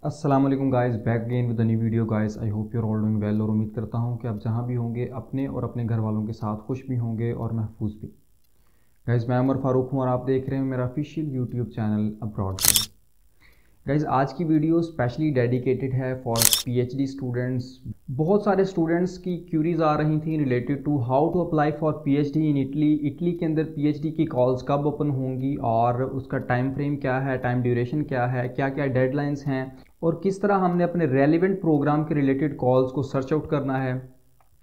अस्सलाम वालेकुम guys, back again with the new video guys. I hope you're all doing well और उम्मीद करता हूँ कि आप जहाँ भी होंगे अपने और अपने घर वालों के साथ खुश भी होंगे और महफूज भी। गाइस, मैं उमर फारूक हूँ और आप देख रहे हैं मेरा official YouTube channel abroad. Guys, आज की वीडियो स्पेशली डेडिकेटेड है फॉर पीएचडी स्टूडेंट्स। बहुत सारे स्टूडेंट्स की क्यूरीज आ रही थी related to how to apply for PhD in Italy. Italy के अंदर पीएचडी की कॉल्स कब ओपन होंगी और उसका टाइम फ्रेम क्या है, टाइम ड्यूरेशन क्या है, क्या क्या डेडलाइंस हैं और किस तरह हमने अपने रेलिवेंट प्रोग्राम के रिलेटेड कॉल्स को सर्च आउट करना है।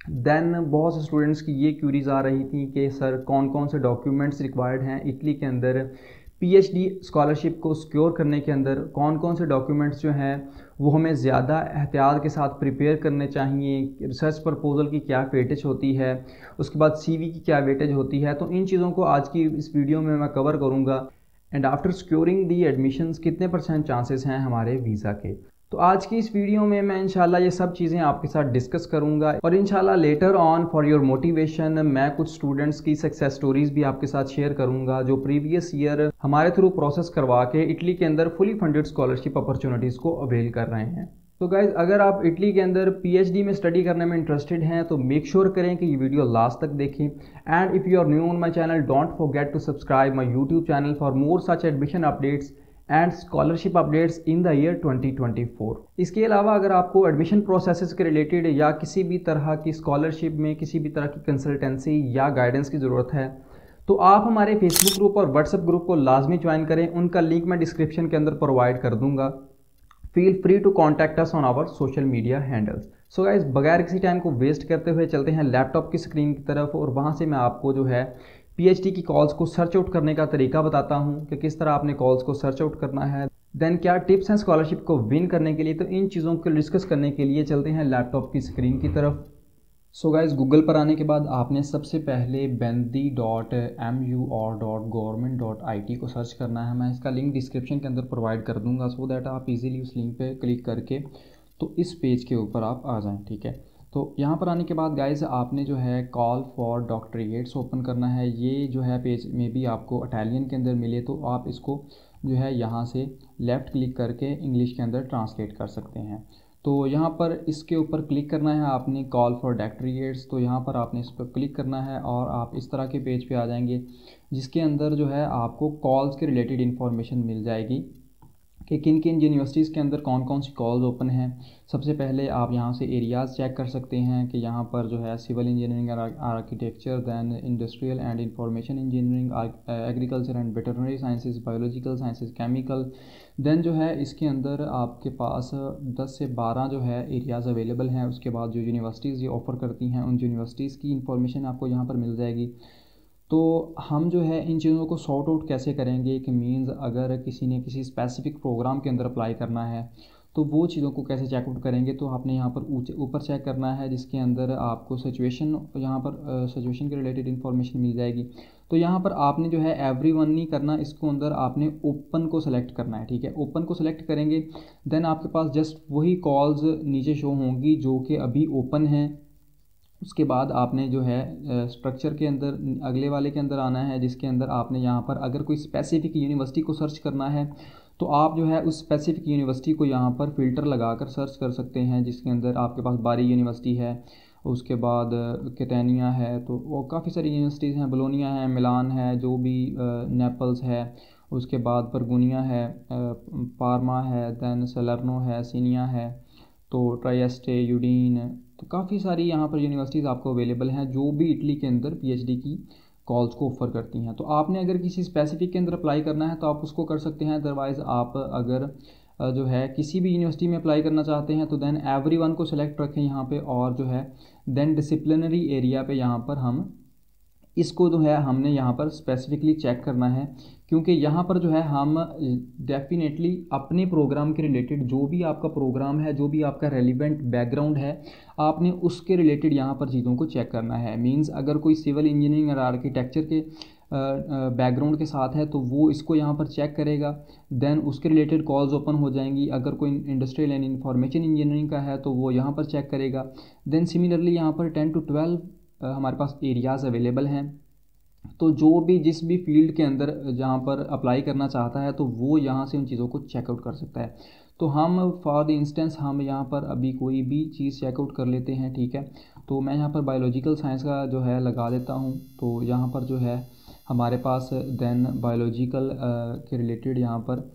देन बहुत से स्टूडेंट्स की ये क्यूरीज आ रही थी कि सर कौन कौन से डॉक्यूमेंट्स रिक्वायर्ड हैं इटली के अंदर पीएचडी स्कॉलरशिप को सिक्योर करने के अंदर, कौन कौन से डॉक्यूमेंट्स जो हैं वो हमें ज़्यादा एहतियात के साथ प्रिपेयर करने चाहिए, रिसर्च प्रपोजल की क्या वेटेज होती है, उसके बाद सीवी की क्या वेटेज होती है। तो इन चीज़ों को आज की इस वीडियो में मैं कवर करूँगा। And after securing the admissions कितने % चांसेस हैं हमारे वीज़ा के। तो आज की इस वीडियो में मैं इंशाल्लाह ये सब चीज़ें आपके साथ डिस्कस करूंगा और इंशाल्लाह later on for your motivation मैं कुछ स्टूडेंट्स की सक्सेस स्टोरीज भी आपके साथ शेयर करूंगा जो प्रीवियस ईयर हमारे थ्रू प्रोसेस करवा के इटली के अंदर फुली फंडेड स्कॉलरशिप अपॉर्चुनिटीज़ को अवेल कर रहे हैं। तो गाइज, अगर आप इटली के अंदर पीएचडी में स्टडी करने में इंटरेस्टेड हैं तो मेक श्योर करें कि ये वीडियो लास्ट तक देखें। And if you are new on my channel, don't forget to subscribe my YouTube channel for more such admission updates and scholarship updates in the year 2024। इसके अलावा अगर आपको एडमिशन प्रोसेसेस के रिलेटेड या किसी भी तरह की स्कॉलरशिप में किसी भी तरह की कंसल्टेंसी या गाइडेंस की ज़रूरत है तो आप हमारे फेसबुक ग्रुप और व्हाट्सएप ग्रुप को लाजमी ज्वाइन करें। उनका लिंक मैं डिस्क्रिप्शन के अंदर प्रोवाइड कर दूंगा। Feel free to contact us on our social media handles. So guys, बगैर किसी टाइम को वेस्ट करते हुए चलते हैं लैपटॉप की स्क्रीन की तरफ और वहाँ से मैं आपको जो है पीएचडी की कॉल्स को सर्च आउट करने का तरीका बताता हूँ कि किस तरह आपने कॉल्स को सर्च आउट करना है। देन क्या टिप्स हैं स्कॉलरशिप को विन करने के लिए। तो इन चीज़ों को डिस्कस करने के लिए चलते हैं लैपटॉप की स्क्रीन की तरफ। सो गाइस, गूगल पर आने के बाद आपने सबसे पहले bandi.mu.government.it को सर्च करना है। मैं इसका लिंक डिस्क्रिप्शन के अंदर प्रोवाइड कर दूंगा सो दैट आप इजीली उस लिंक पे क्लिक करके तो इस पेज के ऊपर आप आ जाएं। ठीक है, तो यहाँ पर आने के बाद गाइस आपने जो है कॉल फॉर डॉक्टरेट्स ओपन करना है। ये जो है पेज में भी आपको इटालियन के अंदर मिले तो आप इसको जो है यहाँ से लेफ़्ट क्लिक करके इंग्लिश के अंदर ट्रांसलेट कर सकते हैं। तो यहाँ पर इसके ऊपर क्लिक करना है आपने कॉल फॉर डॉक्टरेट्स। तो यहाँ पर आपने इस पर क्लिक करना है और आप इस तरह के पेज पे आ जाएंगे जिसके अंदर जो है आपको कॉल्स के रिलेटेड इन्फॉर्मेशन मिल जाएगी कि किन किन यूनिवर्सिटीज़ के अंदर कौन कौन सी कॉल्स ओपन हैं। सबसे पहले आप यहाँ से एरियाज़ चेक कर सकते हैं कि यहाँ पर जो है civil engineering, architecture, then industrial and information engineering, agriculture and veterinary sciences, biological sciences, chemical. Then जो है इसके अंदर आपके पास 10 से 12 जो है एरियाज़ अवेलेबल हैं। उसके बाद जो यूनिवर्सिटीज़ ये ऑफ़र करती हैं उन यूनिवर्सिटीज़ की इंफॉर्मेशन आपको यहाँ पर मिल जाएगी। तो हम जो है इन चीज़ों को सॉर्ट आउट कैसे करेंगे कि मीन्स अगर किसी ने किसी स्पेसिफिक प्रोग्राम के अंदर अप्लाई करना है तो वो चीज़ों को कैसे चेकआउट करेंगे। तो आपने यहाँ पर ऊपर चेक करना है जिसके अंदर आपको सिचुएशन, यहाँ पर सिचुएशन के रिलेटेड इन्फॉर्मेशन मिल जाएगी। तो यहाँ पर आपने जो है एवरीवन नहीं करना, इसको अंदर आपने ओपन को सेलेक्ट करना है। ठीक है, ओपन को सेलेक्ट करेंगे देन आपके पास जस्ट वही कॉल्स नीचे शो होंगी जो कि अभी ओपन हैं। उसके बाद आपने जो है स्ट्रक्चर के अंदर अगले वाले के अंदर आना है जिसके अंदर आपने यहाँ पर अगर कोई स्पेसिफिक यूनिवर्सिटी को सर्च करना है तो आप जो है उस स्पेसिफिक यूनिवर्सिटी को यहाँ पर फ़िल्टर लगाकर सर्च कर सकते हैं जिसके अंदर आपके पास बारी यूनिवर्सिटी है, उसके बाद कैटेनिया है, तो वो काफ़ी सारी यूनिवर्सिटीज़ हैं, बोलोनिया है, मिलान है, जो भी नेपल्स है, उसके बाद बरगुनिया है, पार्मा है, दैन सलर्नो है, सीनिया है, तो ट्राइएस्टे, यूडीन। तो काफ़ी सारी यहाँ पर यूनिवर्सिटीज़ आपको अवेलेबल हैं जो भी इटली के अंदर पीएचडी की कॉल्स को ऑफ़र करती हैं। तो आपने अगर किसी स्पेसिफिक के अंदर अप्लाई करना है तो आप उसको कर सकते हैं। अदरवाइज़ आप अगर जो है किसी भी यूनिवर्सिटी में अप्लाई करना चाहते हैं तो देन एवरीवन को सेलेक्ट रखें यहाँ पे और जो है देन डिसिप्लिनरी एरिया पे यहाँ पर हम इसको जो है हमने यहाँ पर स्पेसिफिकली चेक करना है क्योंकि यहाँ पर जो है हम डेफिनेटली अपने प्रोग्राम के रिलेटेड जो भी आपका प्रोग्राम है, जो भी आपका रेलिवेंट बैकग्राउंड है, आपने उसके रिलेटेड यहाँ पर चीज़ों को चेक करना है। मींस अगर कोई सिविल इंजीनियरिंग और आर्किटेक्चर के बैकग्राउंड के साथ है तो वो इसको यहाँ पर चेक करेगा, देन उसके रिलेटेड कॉल्स ओपन हो जाएंगी। अगर कोई इंडस्ट्रियल एंड इंफॉर्मेशन इंजीनियरिंग का है तो वो यहाँ पर चेक करेगा। देन सिमिलरली यहाँ पर 10 to 12 हमारे पास एरियाज़ अवेलेबल हैं। तो जो भी जिस भी फील्ड के अंदर जहाँ पर अप्लाई करना चाहता है तो वो यहाँ से उन चीज़ों को चेकआउट कर सकता है। तो हम फॉर द इंस्टेंस हम यहाँ पर अभी कोई भी चीज़ चेकआउट कर लेते हैं, ठीक है। तो मैं यहाँ पर बायोलॉजिकल साइंस का जो है लगा देता हूँ। तो यहाँ पर जो है हमारे पास देन बायोलॉजिकल के रिलेटेड यहाँ पर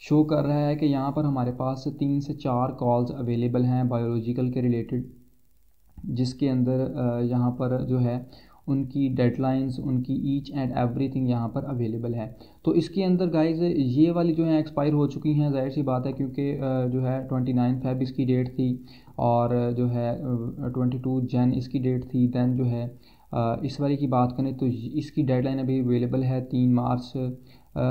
शो कर रहा है कि यहाँ पर हमारे पास 3 से 4 कॉल्स अवेलेबल हैं बायोलॉजिकल के रिलेटेड, जिसके अंदर यहाँ पर जो है उनकी डेडलाइंस, उनकी ईच एंड एवरीथिंग यहाँ पर अवेलेबल है। तो इसके अंदर गाइज ये वाली जो है एक्सपायर हो चुकी हैं, जाहिर सी बात है, क्योंकि जो है 29 फ़रवरी इसकी डेट थी और जो है 22 जनवरी इसकी डेट थी। दैन जो है इस वाली की बात करें तो इसकी डेडलाइन अभी अवेलेबल है 3 मार्च,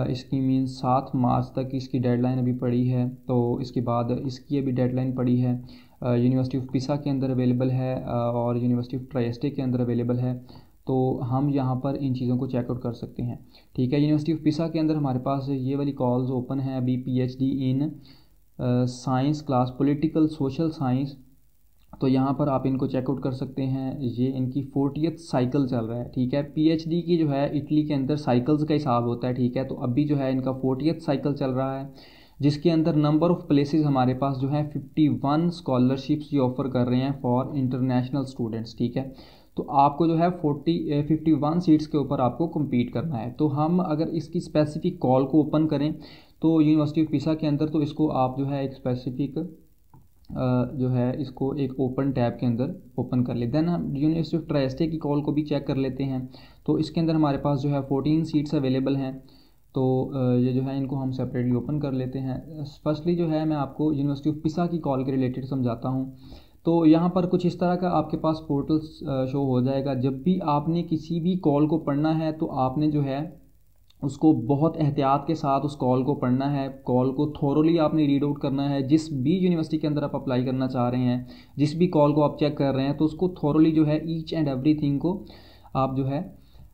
इसकी मीन्स 7 मार्च तक इसकी डेडलाइन अभी पड़ी है। तो इसके बाद इसकी अभी डेडलाइन पड़ी है, यूनिवर्सिटी ऑफ पिसा के अंदर अवेलेबल है और यूनिवर्सिटी ऑफ ट्राइस्टे के अंदर अवेलेबल है। तो हम यहाँ पर इन चीज़ों को चेकआउट कर सकते हैं, ठीक है। यूनिवर्सिटी ऑफ पिसा के अंदर हमारे पास ये वाली कॉल्स ओपन है अभी, PhD in science class political social science. तो यहाँ पर आप इनको चेकआउट कर सकते हैं, ये इनकी 40th साइकिल चल रहा है, ठीक है। PhD की जो है इटली के अंदर साइकिल्स का हिसाब होता है, ठीक है। तो अभी जो है इनका 40th साइकिल चल रहा है, जिसके अंदर नंबर ऑफ़ प्लेसेस हमारे पास जो है 51 स्कॉलरशिप्स ये ऑफ़र कर रहे हैं फॉर इंटरनेशनल स्टूडेंट्स, ठीक है। तो आपको जो है 51 सीट्स के ऊपर आपको कम्पीट करना है। तो हम अगर इसकी स्पेसिफिक कॉल को ओपन करें तो यूनिवर्सिटी ऑफ पिसा के अंदर, तो इसको आप जो है एक स्पेसिफिक जो है इसको एक ओपन टैब के अंदर ओपन कर ले। देन हम यूनिवर्सिटी ऑफ ट्राइस्टे की कॉल को भी चेक कर लेते हैं। तो इसके अंदर हमारे पास जो है 14 सीट्स अवेलेबल हैं। तो ये जो है इनको हम सेपरेटली ओपन कर लेते हैं। फर्स्टली जो है मैं आपको यूनिवर्सिटी ऑफ पिसा की कॉल के रिलेटेड समझाता हूँ। तो यहाँ पर कुछ इस तरह का आपके पास पोर्टल शो हो जाएगा। जब भी आपने किसी भी कॉल को पढ़ना है तो आपने जो है उसको बहुत एहतियात के साथ उस कॉल को पढ़ना है, कॉल को थोरोली आपने रीड आउट करना है। जिस भी यूनिवर्सिटी के अंदर आप अप्लाई करना चाह रहे हैं, जिस भी कॉल को आप चेक कर रहे हैं, तो उसको थोरोली जो है ईच एंड एवरीथिंग को आप जो है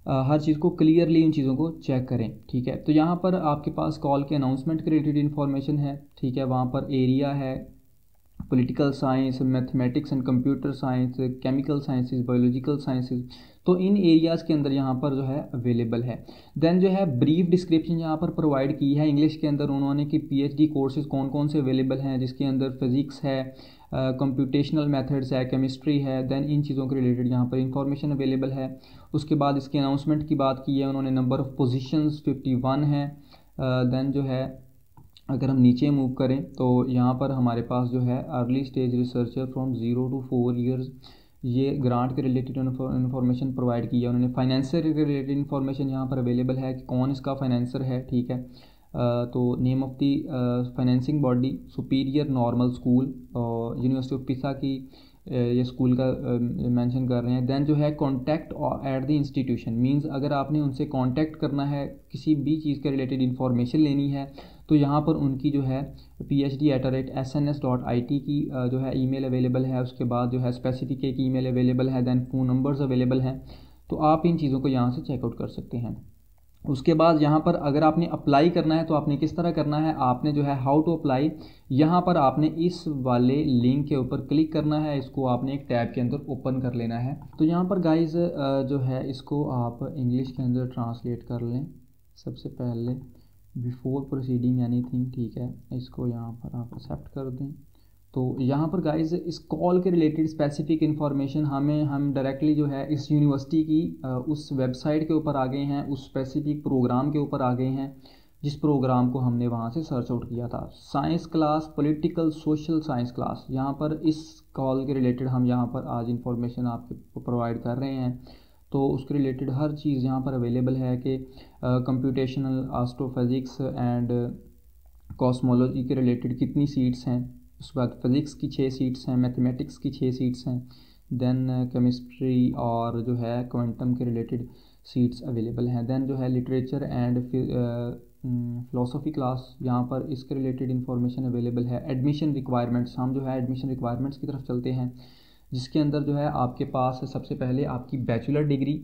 हर चीज़ को क्लियरली इन चीज़ों को चेक करें, ठीक है। तो यहाँ पर आपके पास कॉल के अनाउंसमेंट के रिलेटेड इन्फॉर्मेशन है, ठीक है। वहाँ पर एरिया है, political science, mathematics and computer science, chemical sciences, biological sciences. तो इन एरियाज़ के अंदर यहाँ पर जो है अवेलेबल है। देन जो है ब्रीफ डिस्क्रिप्शन यहाँ पर प्रोवाइड की है इंग्लिश के अंदर उन्होंने कि PhD कोर्सेज कौन कौन से अवेलेबल हैं, जिसके अंदर फिज़िक्स है, कंप्यूटेशनल मेथड्स है, केमिस्ट्री है। देन इन चीज़ों के रिलेटेड यहाँ पर इंफॉर्मेशन अवेलेबल है। उसके बाद इसके अनाउंसमेंट की बात की है उन्होंने, नंबर ऑफ़ पोजीशंस 51 है। देन जो है अगर हम नीचे मूव करें तो यहाँ पर हमारे पास जो है early stage researcher from 0 to 4 years, ये ग्रांट के रिलेटेड इन्फॉर्मेशन प्रोवाइड की है उन्होंने। फाइनेंसर के रिलेटेड इन्फॉर्मेशन यहाँ पर अवेलेबल है कि कौन इसका फाइनेंसर है, ठीक है। तो name of the financing body superior normal school, university of पिसा की ये स्कूल का मेंशन कर रहे हैं। देन जो है contact at the institution, means अगर आपने उनसे कॉन्टैक्ट करना है, किसी भी चीज़ के रिलेटेड इन्फॉर्मेशन लेनी है, तो यहाँ पर उनकी जो है phd@sns.it की जो है ईमेल अवेलेबल है। उसके बाद जो है स्पेसिफिक एक ईमेल अवेलेबल है। देन फ़ोन नंबर्स अवेलेबल हैं। तो आप इन चीज़ों को यहाँ से चेकआउट कर सकते हैं। उसके बाद यहाँ पर अगर आपने अप्लाई करना है तो आपने किस तरह करना है, आपने जो है हाउ टू अप्लाई, यहाँ पर आपने इस वाले लिंक के ऊपर क्लिक करना है। इसको आपने एक टैब के अंदर ओपन कर लेना है। तो यहाँ पर गाइज जो है इसको आप इंग्लिश के अंदर ट्रांसलेट कर लें सबसे पहले, बिफोर प्रोसीडिंग एनीथिंग, ठीक है। इसको यहाँ पर आप एक्सेप्ट कर दें। तो यहाँ पर गाइज इस कॉल के रिलेटेड स्पेसिफिक इन्फॉर्मेशन हम डायरेक्टली जो है इस यूनिवर्सिटी की उस वेबसाइट के ऊपर आ गए हैं, उस स्पेसिफिक प्रोग्राम के ऊपर आ गए हैं जिस प्रोग्राम को हमने वहाँ से सर्च आउट किया था। Science class, political social science class, यहाँ पर इस कॉल के रिलेटेड हम यहाँ पर आज इन्फॉर्मेशन आपको प्रोवाइड कर रहे हैं। तो उसके रिलेटेड हर चीज़ यहाँ पर अवेलेबल है कि कंप्यूटेशनल, एस्ट्रोफिज़िक्स एंड कॉस्मोलॉजी के रिलेटेड कितनी सीट्स हैं। उसके बाद फिज़िक्स की 6 सीट्स हैं, मैथमेटिक्स की 6 सीट्स हैं। देन केमिस्ट्री और जो है क्वांटम के रिलेटेड सीट्स अवेलेबल हैं। देन जो है लिटरेचर एंड फ़िलासफ़ी क्लास, यहाँ पर इसके रिलेटेड इन्फॉर्मेशन अवेलेबल है। एडमिशन रिक्वायरमेंट्स, हम जो है एडमिशन रिक्वायरमेंट्स की तरफ चलते हैं, जिसके अंदर जो है आपके पास सबसे पहले आपकी बैचलर डिग्री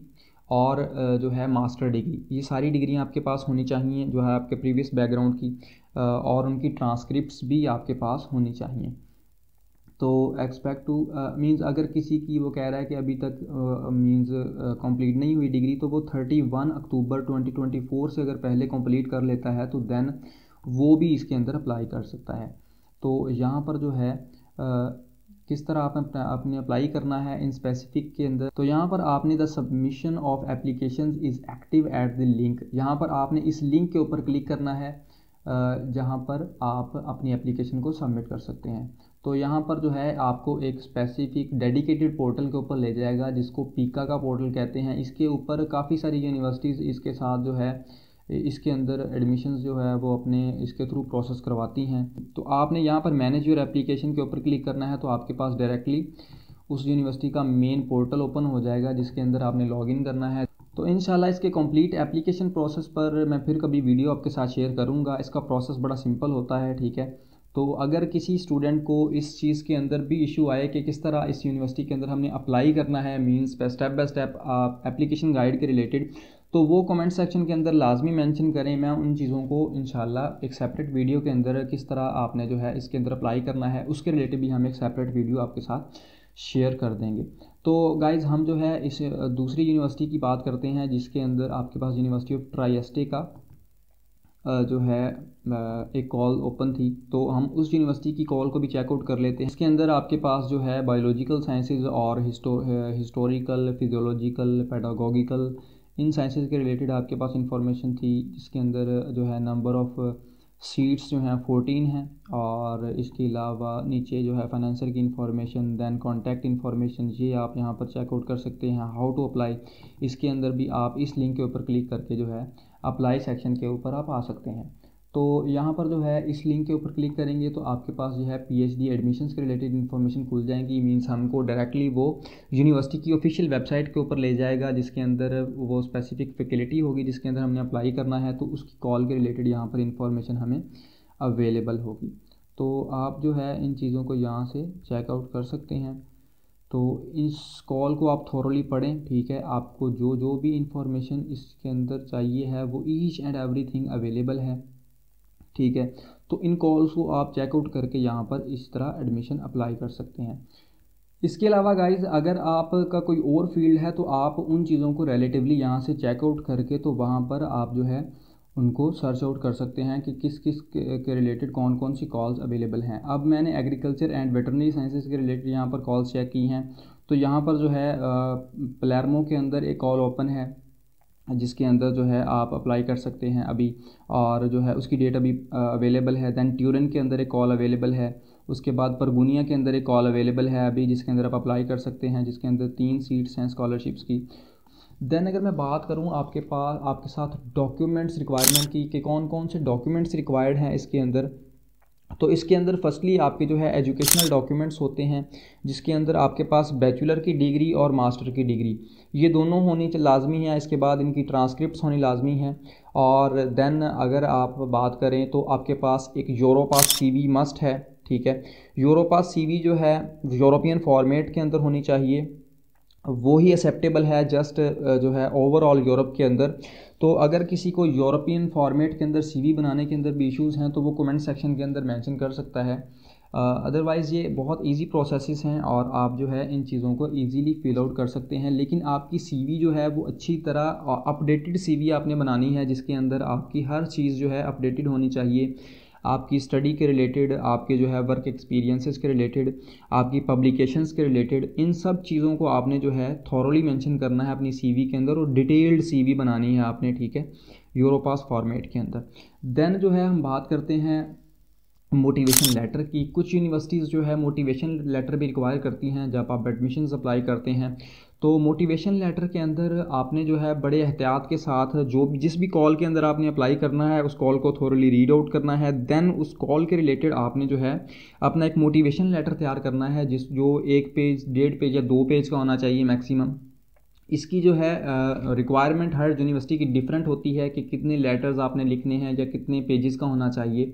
और जो है मास्टर डिग्री, ये सारी डिग्रियाँ आपके पास होनी चाहिए जो है आपके प्रीवियस बैकग्राउंड की, और उनकी ट्रांसक्रिप्ट्स भी आपके पास होनी चाहिए। तो एक्सपेक्ट टू मींस अगर किसी की वो कह रहा है कि अभी तक मींस कंप्लीट नहीं हुई डिग्री, तो वो 31 अक्टूबर 2024 से अगर पहले कंप्लीट कर लेता है तो देन वो भी इसके अंदर अप्लाई कर सकता है। तो यहाँ पर जो है किस तरह आपने अप्लाई करना है इन स्पेसिफिक के अंदर। तो यहाँ पर आपने the submission of application is active at the link, यहाँ पर आपने इस लिंक के ऊपर क्लिक करना है जहाँ पर आप अपनी एप्लीकेशन को सबमिट कर सकते हैं। तो यहाँ पर जो है आपको एक स्पेसिफिक डेडिकेटेड पोर्टल के ऊपर ले जाएगा जिसको पीका का पोर्टल कहते हैं। इसके ऊपर काफ़ी सारी यूनिवर्सिटीज़ इसके साथ जो है इसके अंदर एडमिशन्स जो है वो अपने इसके थ्रू प्रोसेस करवाती हैं। तो आपने यहाँ पर मैनेज योर एप्लीकेशन के ऊपर क्लिक करना है, तो आपके पास डायरेक्टली उस यूनिवर्सिटी का मेन पोर्टल ओपन हो जाएगा जिसके अंदर आपने लॉगिन करना है। तो इंशाल्लाह इसके कंप्लीट एप्लीकेशन प्रोसेस पर मैं फिर कभी वीडियो आपके साथ शेयर करूँगा। इसका प्रोसेस बड़ा सिंपल होता है, ठीक है। तो अगर किसी स्टूडेंट को इस चीज़ के अंदर भी इशू आए कि किस तरह इस यूनिवर्सिटी के अंदर हमने अप्लाई करना है, means step by step application guide के रिलेटेड, तो वो कमेंट सेक्शन के अंदर लाजमी मेंशन करें। मैं उन चीज़ों को इंशाल्लाह एक सेपरेट वीडियो के अंदर किस तरह आपने जो है इसके अंदर अप्लाई करना है उसके रिलेटेड भी हम एक सेपरेट वीडियो आपके साथ शेयर कर देंगे। तो गाइज़ हम जो है इस दूसरी यूनिवर्सिटी की बात करते हैं जिसके अंदर आपके पास यूनिवर्सिटी ऑफ ट्राइस्टे का जो है एक कॉल ओपन थी। तो हम उस यूनिवर्सिटी की कॉल को भी चेकआउट कर लेते हैं। इसके अंदर आपके पास जो है बायोलॉजिकल साइंसेज और हिस्टोरिकल, फिजियोलॉजिकल, पेडागोगिकल, इन साइंसेज के रिलेटेड आपके पास इंफॉर्मेशन थी जिसके अंदर जो है नंबर ऑफ़ सीट्स जो हैं 14 हैं और इसके अलावा नीचे जो है फाइनेंसर की इंफॉर्मेशन, दैन कॉन्टैक्ट इंफॉर्मेशन, ये आप यहाँ पर चेकआउट कर सकते हैं। हाउ टू अप्लाई, इसके अंदर भी आप इस लिंक के ऊपर क्लिक करके जो है अप्लाई सेक्शन के ऊपर आप आ सकते हैं। तो यहाँ पर जो है इस लिंक के ऊपर क्लिक करेंगे तो आपके पास जो है पीएचडी एडमिशन्स के रिलेटेड इन्फॉर्मेशन खुल जाएंगी। मींस हमको डायरेक्टली वो यूनिवर्सिटी की ऑफिशियल वेबसाइट के ऊपर ले जाएगा जिसके अंदर वो स्पेसिफिक फैकल्टी होगी जिसके अंदर हमने अप्लाई करना है, तो उसकी कॉल के रिलेटेड यहाँ पर इंफॉर्मेशन हमें अवेलेबल होगी। तो आप जो है इन चीज़ों को यहाँ से चेकआउट कर सकते हैं। तो इस कॉल को आप थॉरली पढ़ें, ठीक है। आपको जो भी इंफॉर्मेशन इसके अंदर चाहिए है वो ईच एंड एवरीथिंग अवेलेबल है, ठीक है। तो इन कॉल्स को आप चेकआउट करके यहाँ पर इस तरह एडमिशन अप्लाई कर सकते हैं। इसके अलावा गाइज़ अगर आपका कोई और फील्ड है तो आप उन चीज़ों को रिलेटिवली यहाँ से चेकआउट करके तो वहाँ पर आप जो है उनको सर्च आउट कर सकते हैं कि किस किस के रिलेटेड कौन कौन सी कॉल्स अवेलेबल हैं। अब मैंने एग्रीकल्चर एंड वेटरनरी साइंसेज के रिलेटेड यहाँ पर कॉल्स चेक की हैं। तो यहाँ पर जो है पलेर्मो के अंदर एक कॉल ओपन है जिसके अंदर जो है आप अप्लाई कर सकते हैं अभी, और जो है उसकी डेट अभी अवेलेबल है। दैन ट्यूरन के अंदर एक कॉल अवेलेबल है। उसके बाद परगुनिया के अंदर एक कॉल अवेलेबल है अभी जिसके अंदर आप अप्लाई कर सकते हैं, जिसके अंदर 3 सीट्स हैं स्कॉलरशिप्स की। देन अगर मैं बात करूं आपके साथ डॉक्यूमेंट्स रिक्वायरमेंट की कि कौन कौन से डॉक्यूमेंट्स रिक्वायर्ड हैं इसके अंदर, तो इसके अंदर फर्स्टली आपके जो है एजुकेशनल डॉक्यूमेंट्स होते हैं जिसके अंदर आपके पास बैचलर की डिग्री और मास्टर की डिग्री ये दोनों होनी लाजमी है। इसके बाद इनकी ट्रांसक्रिप्ट्स होनी लाजमी है। और देन अगर आप बात करें तो आपके पास एक यूरोपास CV मस्ट है, ठीक है। यूरोपास CV जो है यूरोपियन फॉर्मेट के अंदर होनी चाहिए, वो ही एक्सेप्टेबल है जस्ट जो है ओवरऑल यूरोप के अंदर। तो अगर किसी को यूरोपियन फॉर्मेट के अंदर CV बनाने के अंदर भी इश्यूज़ हैं तो वो कमेंट सेक्शन के अंदर मेंशन कर सकता है। अदरवाइज़ ये बहुत इजी प्रोसेसेस हैं और आप जो है इन चीज़ों को इजीली फिल आउट कर सकते हैं। लेकिन आपकी CV जो है वो अच्छी तरह अपडेटेड CV आपने बनानी है जिसके अंदर आपकी हर चीज़ जो है अपडेटेड होनी चाहिए। आपकी स्टडी के रिलेटेड, आपके जो है वर्क एक्सपीरियंसेस के रिलेटेड, आपकी पब्लिकेशंस के रिलेटेड, इन सब चीज़ों को आपने जो है थॉरली मेंशन करना है अपनी CV के अंदर और डिटेल्ड CV बनानी है आपने, ठीक है, यूरोपास फॉर्मेट के अंदर। देन जो है हम बात करते हैं मोटिवेशन लेटर की। कुछ यूनिवर्सिटीज़ जो है मोटिवेशन लेटर भी रिक्वायर करती हैं जब आप एडमिशन्स अप्लाई करते हैं। तो मोटिवेशन लेटर के अंदर आपने जो है बड़े एहतियात के साथ जिस भी कॉल के अंदर आपने अप्लाई करना है उस कॉल को थोरली रीड आउट करना है। देन उस कॉल के रिलेटेड आपने जो है अपना एक मोटिवेशन लेटर तैयार करना है जो 1 पेज, 1.5 पेज या 2 पेज का होना चाहिए मैक्सिमम। इसकी जो है रिक्वायरमेंट हर यूनिवर्सिटी की डिफरेंट होती है कि कितने लेटर्स आपने लिखने हैं या कितने पेजेस का होना चाहिए।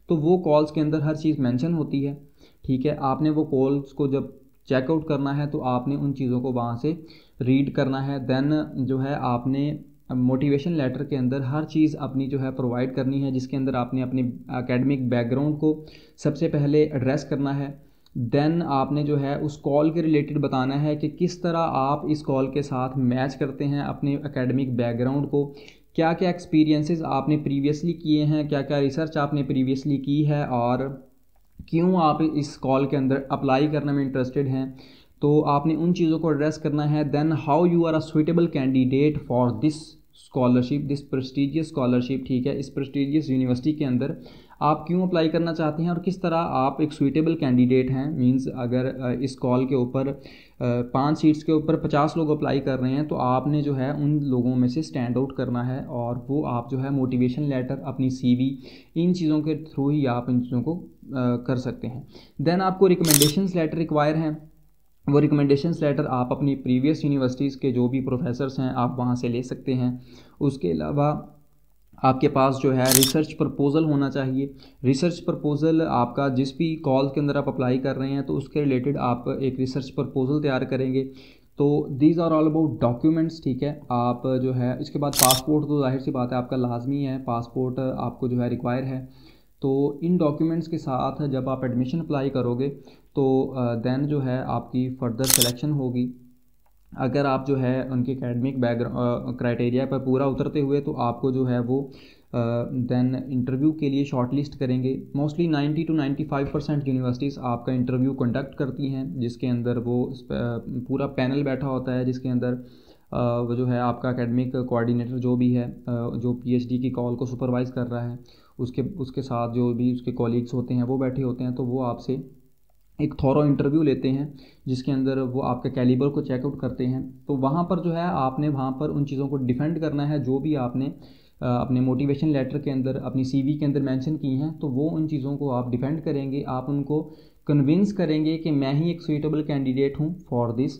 तो वो कॉल्स के अंदर हर चीज़ मेंशन होती है, ठीक है। आपने वो कॉल्स को जब चेकआउट करना है तो आपने उन चीज़ों को वहाँ से रीड करना है। देन जो है आपने मोटिवेशन लेटर के अंदर हर चीज़ अपनी जो है प्रोवाइड करनी है जिसके अंदर आपने अपनी एकेडमिक बैकग्राउंड को सबसे पहले एड्रेस करना है। देन आपने जो है उस कॉल के रिलेटेड बताना है कि किस तरह आप इस कॉल के साथ मैच करते हैं अपने एकेडमिक बैकग्राउंड को, क्या क्या एक्सपीरियंसेस आपने प्रीवियसली किए हैं, क्या क्या रिसर्च आपने प्रीवियसली की है और क्यों आप इस कॉल के अंदर अप्लाई करने में इंटरेस्टेड हैं, तो आपने उन चीज़ों को एड्रेस करना है। Then how you are a suitable candidate for this scholarship, this prestigious scholarship, ठीक है, इस प्रेस्टिजियस यूनिवर्सिटी के अंदर आप क्यों अप्लाई करना चाहते हैं और किस तरह आप एक सुइटेबल कैंडिडेट हैं। मींस अगर इस कॉल के ऊपर 5 सीट्स के ऊपर 50 लोग अप्लाई कर रहे हैं तो आपने जो है उन लोगों में से स्टैंड आउट करना है, और वो आप जो है मोटिवेशन लेटर, अपनी CV, इन चीज़ों के थ्रू ही आप इन चीज़ों को कर सकते हैं। देन आपको रिकमेंडेशंस लेटर रिक्वायर हैं। वो रिकमेंडेशंस लेटर आप अपनी प्रीवियस यूनिवर्सिटीज़ के जो भी प्रोफेसर्स हैं आप वहाँ से ले सकते हैं। उसके अलावा आपके पास जो है रिसर्च प्रपोज़ल होना चाहिए। रिसर्च प्रपोज़ल आपका जिस भी कॉल के अंदर आप अप्लाई कर रहे हैं तो उसके रिलेटेड आप एक रिसर्च प्रपोज़ल तैयार करेंगे। तो these are all about documents, ठीक है। आप जो है इसके बाद पासपोर्ट तो जाहिर सी बात है आपका लाजमी है, पासपोर्ट आपको जो है रिक्वायर है। तो इन डॉक्यूमेंट्स के साथ जब आप एडमिशन अप्लाई करोगे तो देन जो है आपकी फ़र्दर सिलेक्शन होगी। अगर आप जो है उनके एकेडमिक बैकग्राउंड क्राइटेरिया पर पूरा उतरते हुए तो आपको जो है वो देन इंटरव्यू के लिए शॉर्ट लिस्ट करेंगे। मोस्टली 90 to 95% यूनिवर्सिटीज़ आपका इंटरव्यू कंडक्ट करती हैं, जिसके अंदर वो पूरा पैनल बैठा होता है, जिसके अंदर वो जो है आपका एकेडमिक कोऑर्डिनेटर जो भी है, जो PhD की कॉल को सुपरवाइज़ कर रहा है, उसके साथ जो भी उसके कॉलीग्स होते हैं वो बैठे होते हैं। तो वो आपसे एक थॉरो इंटरव्यू लेते हैं, जिसके अंदर वो आपके कैलिबर को चेकआउट करते हैं। तो वहाँ पर जो है आपने वहाँ पर उन चीज़ों को डिफेंड करना है जो भी आपने अपने मोटिवेशन लेटर के अंदर, अपनी CV के अंदर मेंशन की हैं। तो वो उन चीज़ों को आप डिफेंड करेंगे, आप उनको कन्विंस करेंगे कि मैं ही एक सुइटेबल कैंडिडेट हूँ फॉर दिस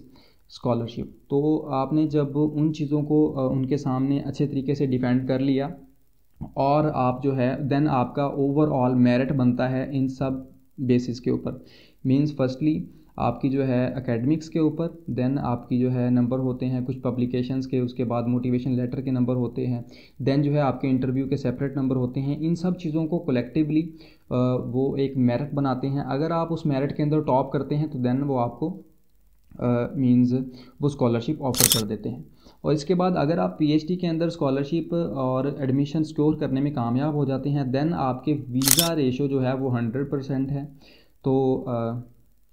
स्कॉलरशिप। तो आपने जब उन चीज़ों को उनके सामने अच्छे तरीके से डिफेंड कर लिया और आप जो है देन आपका ओवरऑल मेरिट बनता है इन सब बेसिस के ऊपर। मींस फर्स्टली आपकी जो है एकेडमिक्स के ऊपर, देन आपकी जो है नंबर होते हैं कुछ पब्लिकेशंस के, उसके बाद मोटिवेशन लेटर के नंबर होते हैं, देन जो है आपके इंटरव्यू के सेपरेट नंबर होते हैं। इन सब चीज़ों को कलेक्टिवली वो एक मेरिट बनाते हैं। अगर आप उस मेरिट के अंदर टॉप करते हैं तो देन वो आपको मींस वो स्कॉलरशिप ऑफर कर देते हैं। और इसके बाद अगर आप PhD के अंदर स्कॉलरशिप और एडमिशन सिक्योर करने में कामयाब हो जाते हैं, देन आपके वीज़ा रेशो जो है वो 100% है। तो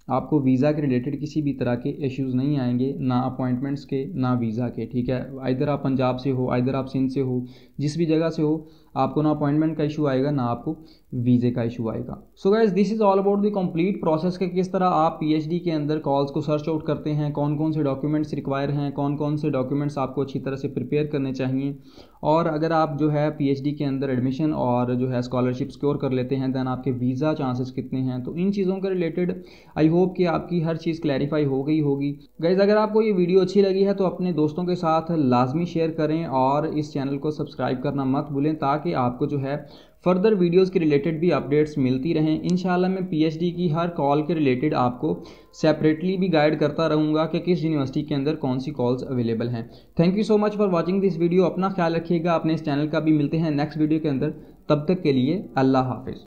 आपको वीज़ा के रिलेटेड किसी भी तरह के इश्यूज़ नहीं आएंगे, ना अपॉइंटमेंट्स के ना वीज़ा के, ठीक है। इधर आप पंजाब से हो, इधर आप सिंध से हो, जिस भी जगह से हो, आपको ना अपॉइंटमेंट का इशू आएगा ना आपको वीज़े का इशू आएगा। So guys this is all about the complete process के किस तरह आप PhD के अंदर कॉल्स को सर्च आउट करते हैं, कौन कौन से डॉक्यूमेंट्स रिक्वायर हैं, कौन कौन से डॉक्यूमेंट्स आपको अच्छी तरह से प्रिपेयर करने चाहिए। और अगर आप जो है PhD के अंदर एडमिशन और जो है स्कॉलरशिप सिक्योर कर लेते हैं, दैन आपके वीज़ा चांसेस कितने हैं। तो इन चीज़ों के रिलेटेड आई होप कि आपकी हर चीज़ क्लैरिफाई हो गई होगी। गाइज अगर आपको ये वीडियो अच्छी लगी है तो अपने दोस्तों के साथ लाजमी शेयर करें और इस चैनल को सब्सक्राइब करना मत भूलें, ताकि आपको जो है फर्दर वीडियोस के रिलेटेड भी अपडेट्स मिलती रहें। इंशाल्लाह मैं PhD की हर कॉल के रिलेटेड आपको सेपरेटली भी गाइड करता रहूँगा कि किस यूनिवर्सिटी के अंदर कौन सी कॉल्स अवेलेबल हैं। Thank you so much for watching this video. अपना ख्याल रखिएगा, अपने इस चैनल का भी। मिलते हैं नेक्स्ट वीडियो के अंदर, तब तक के लिए अल्लाह हाफिज़।